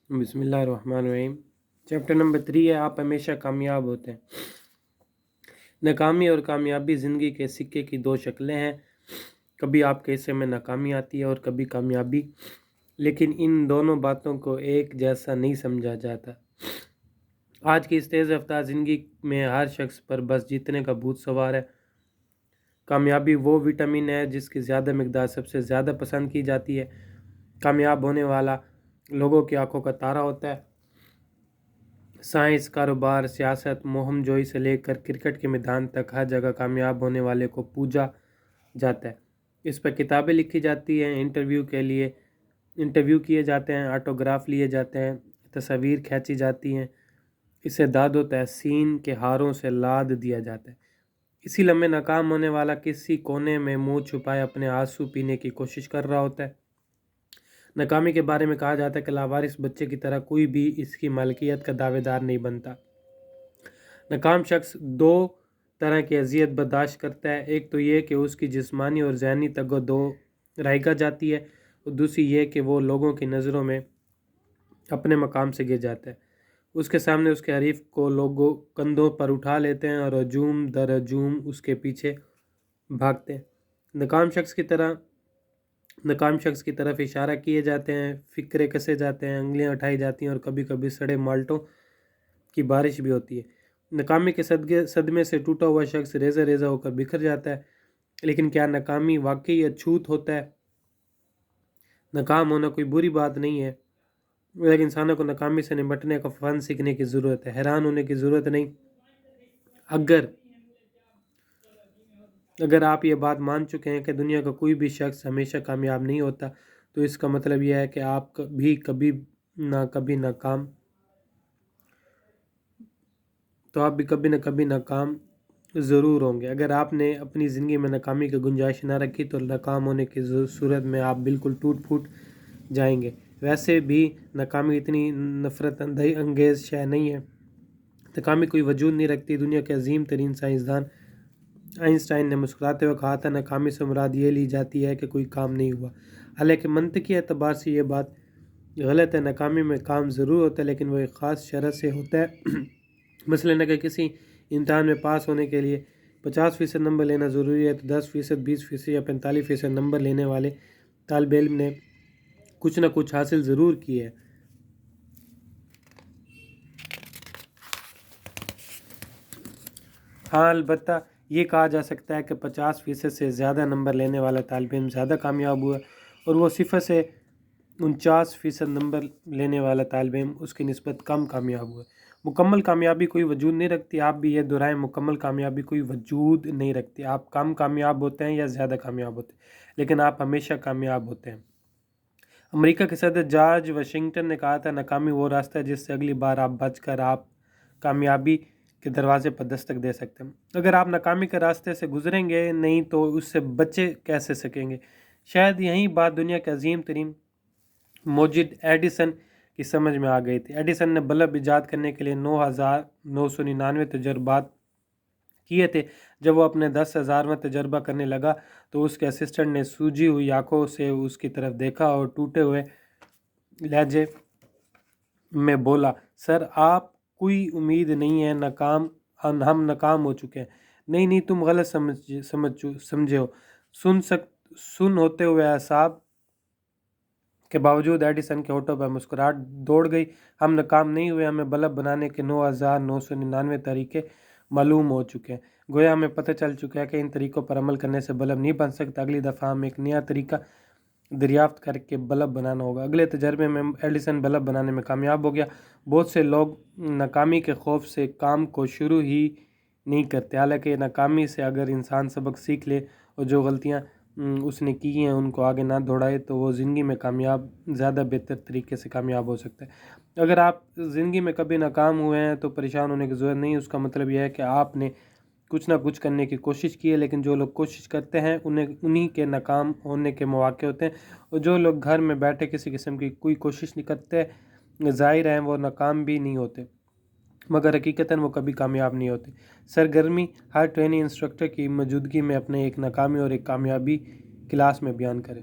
بسم اللہ الرحمن الرحیم۔ چیپٹر نمبر 3 ہے آپ ہمیشہ کامیاب ہوتے ہیں۔ ناکامی اور کامیابی زندگی کے سکے کی دو شکلیں ہیں۔ کبھی آپ کے حصے میں ناکامی آتی ہے اور کبھی کامیابی، لیکن ان دونوں باتوں کو ایک جیسا نہیں سمجھا جاتا۔ آج کی اس تیز رفتار زندگی میں ہر شخص پر بس جیتنے کا بھوت سوار ہے۔ کامیابی وہ وٹامن ہے جس کی زیادہ مقدار سب سے زیادہ پسند کی جاتی ہے۔ کامیاب ہونے والا لوگوں کی آنکھوں کا تارا ہوتا ہے۔ سائنس، کاروبار، سیاست، مہم جوئی سے لے کر کرکٹ کے میدان تک ہر جگہ کامیاب ہونے والے کو پوجا جاتا ہے۔ اس پر کتابیں لکھی جاتی ہیں، انٹرویو کیے جاتے ہیں، آٹوگراف لیے جاتے ہیں، تصاویر کھینچی جاتی ہیں، اسے داد و تحسین کے ہاروں سے لاد دیا جاتا ہے۔ اسی لمحے ناکام ہونے والا کسی کونے میں منہ چھپائے اپنے آنسو پینے کی کوشش کر رہا ہوتا ہے۔ ناکامی کے بارے میں کہا جاتا ہے کہ لاوارث بچے کی طرح کوئی بھی اس کی مالکیت کا دعوے دار نہیں بنتا۔ ناکام شخص دو طرح کی اذیت برداشت کرتا ہے، ایک تو یہ کہ اس کی جسمانی اور ذہنی تگ و دو رائگاں جاتی ہے، اور دوسری یہ کہ وہ لوگوں کی نظروں میں اپنے مقام سے گر جاتا ہے۔ اس کے سامنے اس کے حریف کو لوگوں کندھوں پر اٹھا لیتے ہیں اور ہجوم در ہجوم اس کے پیچھے بھاگتے ہیں۔ ناکام شخص کی طرف اشارہ کیے جاتے ہیں، فکرے کسے جاتے ہیں، انگلیاں اٹھائی جاتی ہیں اور کبھی کبھی سڑے مالٹوں کی بارش بھی ہوتی ہے۔ ناکامی کے صدمے سے ٹوٹا ہوا شخص ریزہ ریزہ ہو کر بکھر جاتا ہے۔ لیکن کیا ناکامی واقعی اچھوت ہوتا ہے؟ ناکام ہونا کوئی بری بات نہیں ہے، لیکن انسانوں کو ناکامی سے نمٹنے کا فن سیکھنے کی ضرورت ہے۔ حیران ہونے کی ضرورت نہیں۔ اگر آپ یہ بات مان چکے ہیں کہ دنیا کا کوئی بھی شخص ہمیشہ کامیاب نہیں ہوتا، تو اس کا مطلب یہ ہے کہ آپ بھی کبھی نہ کبھی ناکام ضرور ہوں گے۔ اگر آپ نے اپنی زندگی میں ناکامی کی گنجائش نہ رکھی تو ناکام ہونے کی صورت میں آپ بالکل ٹوٹ پھوٹ جائیں گے۔ ویسے بھی ناکامی اتنی نفرت انگیز شے نہیں ہے۔ ناکامی کوئی وجود نہیں رکھتی۔ دنیا کے عظیم ترین سائنسدان آئنسٹائن نے مسکراتے ہوئے کہا تھا، ناکامی سے مراد یہ لی جاتی ہے کہ کوئی کام نہیں ہوا۔ حالانکہ منطقی اعتبار سے یہ بات غلط ہے۔ ناکامی میں کام ضرور ہوتا ہے، لیکن وہ ایک خاص شرط سے ہوتا ہے۔ مثلاً اگر کسی امتحان میں پاس ہونے کے لیے 50% نمبر لینا ضروری ہے، تو 10%، 20% یا 45% نمبر لینے والے طالب علم نے کچھ نہ کچھ حاصل ضرور کی ہے۔ ہاں، البتہ یہ کہا جا سکتا ہے کہ 50% سے زیادہ نمبر لینے والا طالب علم زیادہ کامیاب ہوا، اور وہ 0 سے 49% نمبر لینے والا طالب علم اس کی نسبت کم کامیاب ہوا۔ مکمل کامیابی کوئی وجود نہیں رکھتی۔ آپ بھی یہ دہرائیں، مکمل کامیابی کوئی وجود نہیں رکھتی۔ آپ کم کامیاب ہوتے ہیں یا زیادہ کامیاب ہوتے ہیں، لیکن آپ ہمیشہ کامیاب ہوتے ہیں۔ امریکہ کے صدر جارج واشنگٹن نے کہا تھا، ناکامی وہ راستہ ہے جس سے اگلی بار آپ بچ کر آپ کامیابی کے دروازے پر دستک دے سکتے ہیں۔ اگر آپ ناکامی کے راستے سے گزریں گے نہیں تو اس سے بچے کیسے سکیں گے؟ شاید یہی بات دنیا کے عظیم ترین موجد ایڈیسن کی سمجھ میں آ گئی تھی۔ ایڈیسن نے بلب ایجاد کرنے کے لیے 9,999 تجربات کیے تھے۔ جب وہ اپنے 10,000واں تجربہ کرنے لگا تو اس کے اسسٹنٹ نے سوجی ہوئی آنکھوں سے اس کی طرف دیکھا اور ٹوٹے ہوئے لہجے میں بولا، سر، آپ کوئی امید نہیں ہے، ہم ناکام ہو چکے ہیں۔ نہیں، تم غلط سمجھے ہو۔ سن ہوتے ہوئے اعصاب کے باوجود ایڈیسن کے ہونٹوں پر مسکراہٹ دوڑ گئی۔ ہم ناکام نہیں ہوئے، ہمیں بلب بنانے کے 9,999 طریقے معلوم ہو چکے ہیں۔ گویا ہمیں پتہ چل چکا ہے کہ ان طریقوں پر عمل کرنے سے بلب نہیں بن سکتا۔ اگلی دفعہ ہم ایک نیا طریقہ دریافت کر کے بلب بنانا ہوگا۔ اگلے تجربے میں ایڈیسن بلب بنانے میں کامیاب ہو گیا۔ بہت سے لوگ ناکامی کے خوف سے کام کو شروع ہی نہیں کرتے، حالانکہ ناکامی سے اگر انسان سبق سیکھ لے اور جو غلطیاں اس نے کی ہیں ان کو آگے نہ دوہرائے تو وہ زندگی میں زیادہ بہتر طریقے سے کامیاب ہو سکتا ہے۔ اگر آپ زندگی میں کبھی ناکام ہوئے ہیں تو پریشان ہونے کی ضرورت نہیں۔ اس کا مطلب یہ ہے کہ آپ نے کچھ نہ کچھ کرنے کی کوشش کی ہے، لیکن جو لوگ کوشش کرتے ہیں انہی کے ناکام ہونے کے مواقع ہوتے ہیں، اور جو لوگ گھر میں بیٹھے کسی قسم کی کوئی کوشش نہیں کرتے، ظاہر ہے وہ ناکام بھی نہیں ہوتے، مگر حقیقتاً وہ کبھی کامیاب نہیں ہوتے۔ سرگرمی ہر ٹریننگ انسٹرکٹر کی موجودگی میں اپنے ایک ناکامی اور ایک کامیابی کلاس میں بیان کریں۔